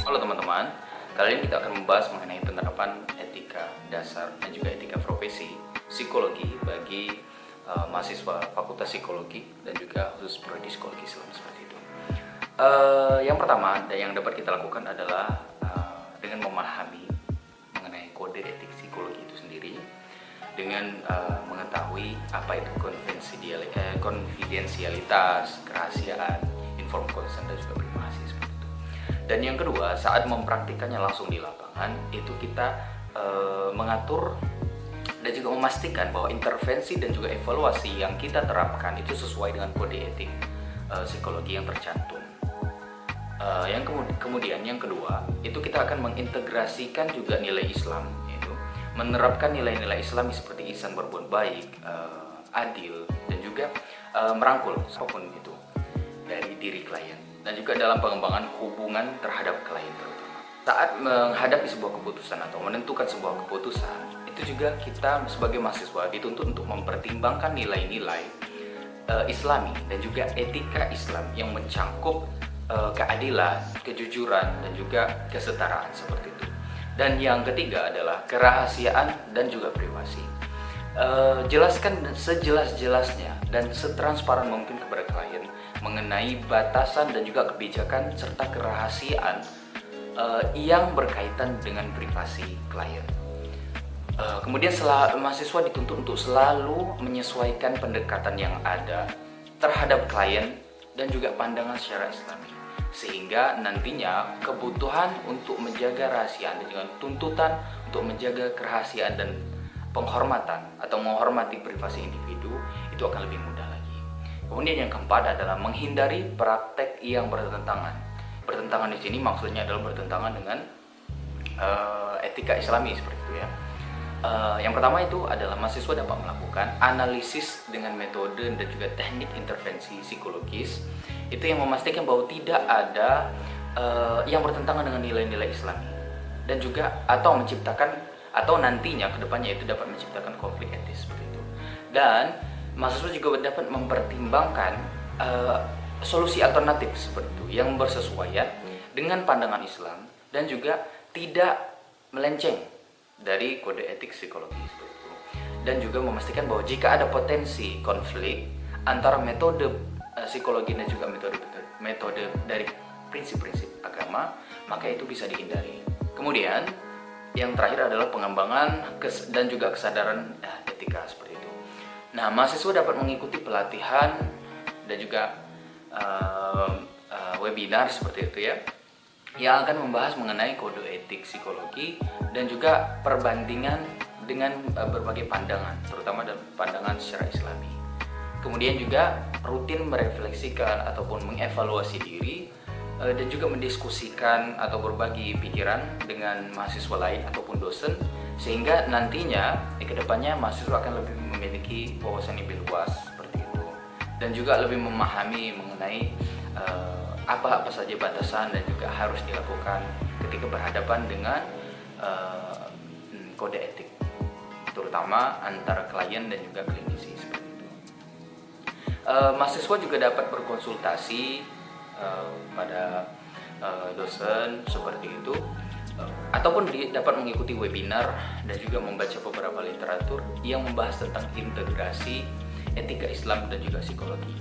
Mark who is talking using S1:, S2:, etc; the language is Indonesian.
S1: Halo teman-teman, kali ini kita akan membahas mengenai penerapan etika dasar dan juga etika profesi psikologi bagi mahasiswa Fakultas Psikologi dan juga khusus prodi psikologi Islam seperti itu. Yang pertama dan yang dapat kita lakukan adalah dengan memahami mengenai kode etik psikologi itu sendiri, dengan mengetahui apa itu konfidensialitas, kerahasiaan, informed consent dan juga privasi seperti itu. Dan yang kedua, saat mempraktikannya langsung di lapangan, itu kita mengatur dan juga memastikan bahwa intervensi dan juga evaluasi yang kita terapkan itu sesuai dengan kode etik psikologi yang tercantum. Kemudian yang kedua, itu kita akan mengintegrasikan juga nilai Islam, yaitu menerapkan nilai-nilai Islami seperti ihsan berbuat baik, adil, dan juga merangkul apapun itu dari diri klien, dan juga dalam pengembangan hubungan terhadap klien terutama. Saat menghadapi sebuah keputusan atau menentukan sebuah keputusan, itu juga kita sebagai mahasiswa dituntut untuk mempertimbangkan nilai-nilai Islami dan juga etika Islam yang mencangkup keadilan, kejujuran, dan juga kesetaraan seperti itu. Dan yang ketiga adalah kerahasiaan dan juga privasi. Jelaskan sejelas-jelasnya dan setransparan mungkin kepada klien mengenai batasan dan juga kebijakan serta kerahasiaan yang berkaitan dengan privasi klien. Kemudian mahasiswa dituntut untuk selalu menyesuaikan pendekatan yang ada terhadap klien dan juga pandangan secara Islami, sehingga nantinya kebutuhan untuk menjaga rahasia dan juga tuntutan untuk menjaga kerahasiaan dan penghormatan atau menghormati privasi individu itu akan lebih mudah lagi. Kemudian yang keempat adalah menghindari praktek yang bertentangan. Bertentangan di sini maksudnya adalah bertentangan dengan etika Islami seperti itu ya. Yang pertama itu adalah mahasiswa dapat melakukan analisis dengan metode dan juga teknik intervensi psikologis itu yang memastikan bahwa tidak ada yang bertentangan dengan nilai-nilai Islami, dan juga atau menciptakan atau nantinya kedepannya itu dapat menciptakan konflik etis seperti itu. Dan mahasiswa juga dapat mempertimbangkan solusi alternatif seperti itu yang bersesuaian dengan pandangan Islam dan juga tidak melenceng dari kode etik psikologi seperti itu. Dan juga memastikan bahwa jika ada potensi konflik antara metode psikologi dan juga metode dari prinsip-prinsip agama, maka itu bisa dihindari. Kemudian yang terakhir adalah pengembangan dan juga kesadaran etika seperti itu. Nah, mahasiswa dapat mengikuti pelatihan dan juga webinar seperti itu ya, yang akan membahas mengenai kode etik psikologi dan juga perbandingan dengan berbagai pandangan, terutama dalam pandangan secara Islami. Kemudian juga rutin merefleksikan ataupun mengevaluasi diri dan juga mendiskusikan atau berbagi pikiran dengan mahasiswa lain ataupun dosen, sehingga nantinya di kedepannya mahasiswa akan lebih memiliki wawasan yang lebih luas seperti itu, dan juga lebih memahami mengenai apa saja batasan dan juga harus dilakukan ketika berhadapan dengan kode etik, terutama antara klien dan juga klinisi seperti itu. Mahasiswa juga dapat berkonsultasi pada dosen seperti itu, ataupun dapat mengikuti webinar dan juga membaca beberapa literatur yang membahas tentang integrasi etika Islam dan juga psikologi.